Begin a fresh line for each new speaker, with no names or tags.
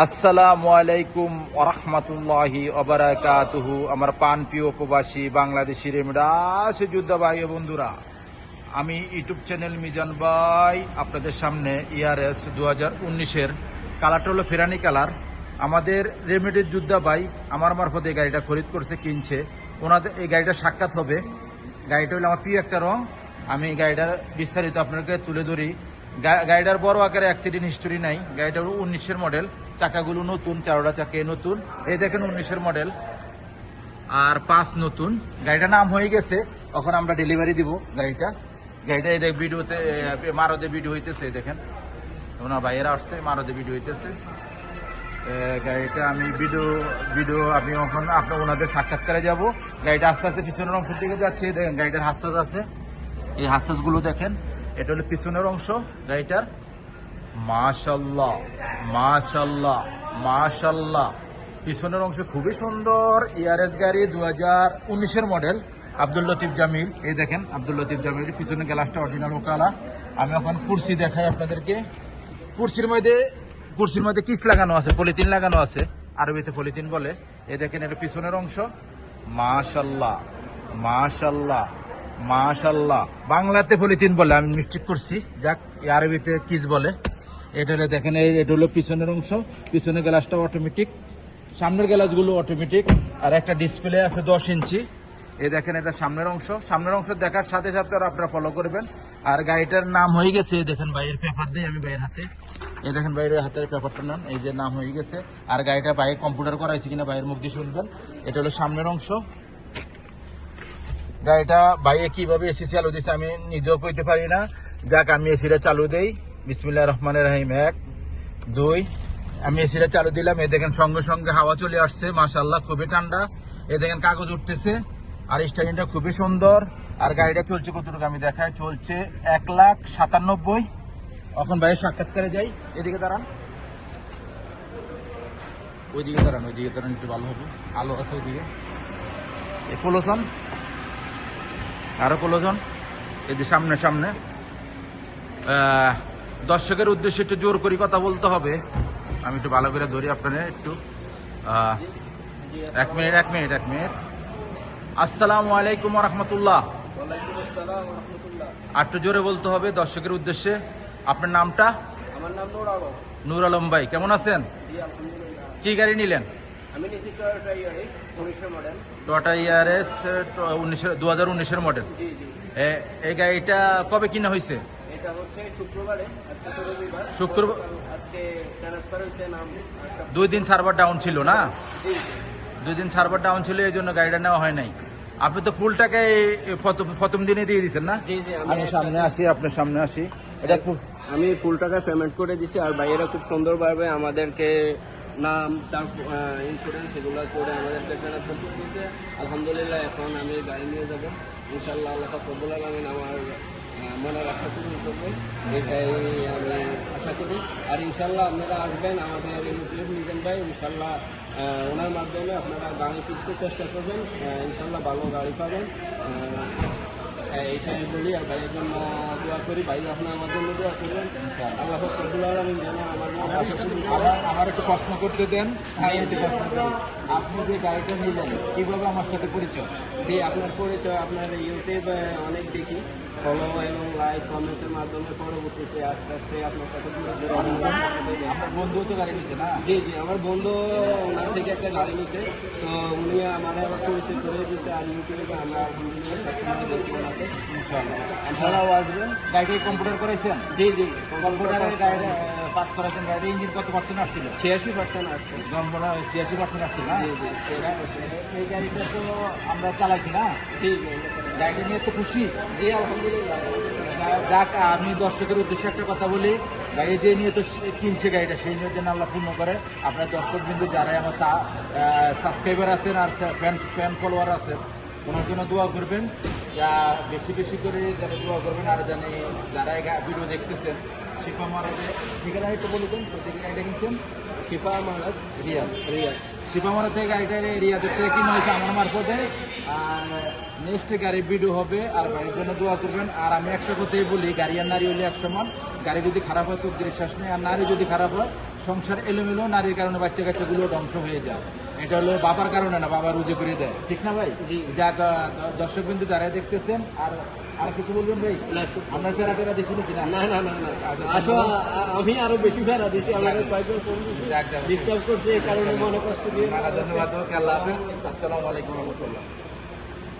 আসসালামু আলাইকুম ওয়া রাহমাতুল্লাহি ওয়া বারাকাতুহু। আমার প্রাণপ্রিয় প্রবাসী বাংলাদেশি রেমিডাস যোদ্ধা ভাই ও বন্ধুরা, আমি ইউটিউব চ্যানেল মিজান ভাই আপনাদের সামনে ইয়ারএস 2019-এর কালারটা হলো ফেরানি কালার। আমাদের রেমিডের যোদ্ধা ভাই আমার মারফতে এই গাড়িটা খরিদ করছে, কিনছে। ওনাদের এই গাড়িটা সাক্ষাৎ হবে। গাড়িটা হলো আমার প্রিয় একটা রং। আমি গাড়িটার বিস্তারিত আপনাকে তুলে ধরি। গাড়িটার বড় আকারে অ্যাক্সিডেন্ট হিস্টোরি নাই। গাড়িটা 19-এর মডেল, চাকাগুলো নতুন, চারোটা চাকে নতুন। এই দেখেন 19-এর মডেল আর 5 নতুন। গাড়িটার নাম হয়ে গেছে, এখন আমরা ডেলিভারি দিব গাড়িটা। এই দেখ ভিডিওতে মারদে ভিডিও হইতেছে, দেখেন ওনার ভাইয়েরা আসছে, মারদে ভিডিও হইতেছে। গাড়িটা আমি ভিডিও আমি এখন আপনার ওনাদের সাক্ষাৎকারে যাব। গাড়িটা আস্তে আস্তে পিছনের অংশ দিকে যাচ্ছে। দেখেন গাড়িটার হাসাস আছে, এই হাসাসগুলো দেখেন। এটা হলো পিছনের অংশ গাড়িটার। মাশাল্লাহ মাশাল্লাহ মাশাল্লাহ, পিছনের অংশ খুবই সুন্দর। ইয়ারএস গাড়ি 2019-এর মডেল, আব্দুল লতিফ জামিল। এই দেখেন আব্দুল লতিফ জামিল, পিছনের গ্লাসটা অরিজিনাল ওকালা। আমি এখন কুরসি দেখাই আপনাদেরকে। কুরসির মধ্যে কিস লাগানো আছে, পলিথিন লাগানো আছে, আরবিতে পলিথিন বলে। এই দেখেন এটা পিছনের অংশ। মাশাল্লাহ মাশাল্লাহ মাশাল্লাহ, বাংলাতে পলিথিন বলে, আমি মিস্টেক করছি, যাক আরবিতে কিস বলে। এটা দেখেন এটা হলো পিছনের অংশ। পিছনের গ্লাসটা অটোমেটিক, সামনের গ্লাসগুলো অটোমেটিক, আর একটা ডিসপ্লে আছে 10 ইঞ্চি। এই দেখেন এটা সামনের অংশ দেখার সাথে সাথে আপনারা ফলো করবেন। আর গাড়িটার নাম হয়ে গেছে, এই দেখেন বাইরের পেপার দিয়ে, আমি বাইরের হাতে, এই দেখেন বাইরের হাতের পেপারটা নাম, এই যে নাম হয়ে গেছে। আর গাড়িটা বাইরে কম্পিউটার করা হয়েছে কিনা বাইরের মুখ দিয়ে শুনবেন। এটা হলো সামনের অংশ। গাড়িটা বাইরে কিভাবে এসি চালু দিচ্ছে আমি নিজেও কইতে পারি না, যাক আমি এসিটা চালু দেই। বিসমিল্লাহির রহমানির রহিম। 1 2, আমি এসিটা চালু দিলাম। এই দেখেন সঙ্গে সঙ্গে হাওয়া চলে আসছে, মাশাআল্লাহ খুবই ঠান্ডা। এই দেখেন কাগজ উঠতেছে, আর স্টারিংটা খুবই সুন্দর। আর গাড়িটা চলছে কতটুকু আমি দেখাই, চলছে 1,97,000। এখন ভাই সাক্ষাৎকারে যাই। এদিকে দাঁড়ান, ওইদিকে দাঁড়ান একটু ভালো হবে, আলো আছে ওইদিকে। কোলোজন, আরো কোলোজন, এদিকে সামনে। দর্শকের উদ্দেশ্যে একটু জোর করে কথা বলতে হবে। আমি একটু ভালো করে ধরি আপনারা একটু। 1 মিনিট। আসসালামু আলাইকুম ওয়া রাহমাতুল্লাহ। আর একটু জোরে বলতে হবে দর্শকের উদ্দেশ্যে। আপনার নামটা?
আমার নাম
নূর আলম ভাই, কেমন আছেন? কি গাড়ি নিলেন?
আমি নিয়েছি টয়োটা ইয়ারিস 19-এর মডেল।
টয়োটা ইয়ারিস 2019-এর মডেল।
জি জি।
এই গাড়িটা কবে কিনা হয়েছে?
এটা হচ্ছে শুক্রবারে, আজকে তো রবিবার।
শুক্রবার
আজকে ট্রান্সফার হয়েছে নাম।
2 দিন সার্ভার ডাউন ছিল না?
জি।
2 দিন সার্ভার ডাউন ছিল, এই জন্য গাড়িটা নেওয়া হয় নাই। আপনি তো ফুল টাকায় প্রথম দিনে দিয়ে দিচ্ছেন না?
জি জি।
আমি সামনে আসি, আপনার সামনে আসি। এটা
আমি ফুল টাকা পেমেন্ট করে দিছি, আর ভাইয়েরা খুব সুন্দরভাবে আমাদেরকে নাম, তার ইন্স্যুরেন্স এগুলো করে আমাদেরকে ট্রান্সফার করে দিয়েছে। আলহামদুলিল্লাহ, এখন আমি গাড়ি নিয়ে যাবো ইনশাল্লাহ। আল্লাহ কবুল আলামিন আমার মনের আশা পূরণ করবে, এটাই আমি আশা করি। আর ইনশাল্লাহ আপনারা আসবেন আমাদের মিজান ভাই, ইনশাল্লাহ ওনার মাধ্যমে আপনারা গাড়ি কিনতে চেষ্টা করবেন, ইনশাল্লাহ ভালো গাড়ি পাবেন। এইটাই বলি, আর ভাইয়ের জন্য দোয়া করি, ভাই আপনার আমার জন্য দোয়া করবেন। আল্লাহ কবুল আলামিন যেন
আমার একটু প্রশ্ন করতে দেন। আপনি যে গাড়িটা নিলেন, কিভাবে আমার সাথে পরিচয়?
জি, আপনার পরিচয় আপনার ইউটিউবে অনেক দেখি, ফলো এবং লাইক কমেন্টসের মাধ্যমে পরবর্তীতে আস্তে আস্তে আপনার সাথে
আপনার বন্ধু তো গাড়ি নিচ্ছে না?
জি জি, আমার বন্ধু ওনার থেকে একটা গাড়ি নিছে, তো উনি আমার আবার পরিচয় করে দিয়েছে। আর ইউটিউবে আমরা আলহামদুলিল্লাহ সবসময় দেখি ওনাকে।
ইনশাআল্লাহ
আপনারাও আসবেন।
গাড়িকে কম্পিউটার করাইছেন?
জি জি,
কম্পিউটারে গাড়ি পাস করাইছেন। গাড়ির ইঞ্জিন কত পার্সেন্ট আসছিল?
86% আসছে।
86% আসছিল না?
জি জি।
এই গাড়িটা তো আমরা চালাইছি না?
জি জি।
গাড়িটা নিয়ে তো খুশি?
জি আলহামদুলিল্লাহ।
যাক, আমি দর্শকের উদ্দেশ্যে একটা কথা বলি, গাড়ি দিয়ে নিয়ে তো কিনছে গাড়িটা, সেই নিয়ে যেন আল্লাহ পূর্ণ করে। আপনার দর্শক বিন্দু যারা আমার সাবস্ক্রাইবার আছেন আর ফ্যান ফলোয়ার আছেন, ওনার জন্য দোয়া করবেন, যা বেশি করে যারা দোয়া করবেন। আর জানি যারা ভিডিও দেখতেছেন, শিপা মারাতে ঠিকানা একটু বলে দেন, কোথেকে গাড়িটা কিনছেন?
শিপা মারাত
রিয়াদ।
রিয়াদ।
শিপা মারা থেকে গাড়িটা রিয়াদের থেকে কিনা হয়েছে আমার মারফতে। আর নেক্সট গাড়ির ভিডিও হবে, আর গাড়ির জন্য দোয়া করবেন। আর আমি একটা কথাই বলি, গাড়ি আর নারী হলে এক সমান। গাড়ি যদি খারাপ হয় তো বিশ্বাস নেই, আর নারী যদি খারাপ হয় সংসার এলোমেলো, নারীর কারণে বাচ্চা কাচ্চাগুলো ধ্বংস হয়ে যায়। এটা হলো বাবার কারণে না, বাবা রুজে করে দেয়, ঠিক না ভাই?
জি।
যাক, দর্শক বিন্দু যারা দেখতেছেন, আর কিছু বলবেন ভাই?
না,
আপনার ফেরা দিছি নাকি না?
না না না না
আচ্ছা,
আসো, আমি আরো বেশি ফেরা দিছি, আমাদের কয়েকজন ফোন দিছি,
যাক, যাক।
ডিস্টার্ব করছে, এই কারণে মনে কষ্ট দিয়ে।
ধন্যবাদ, আল্লাহ হাফেজ, আসসালামু আলাইকুম রহমতুল্লাহ।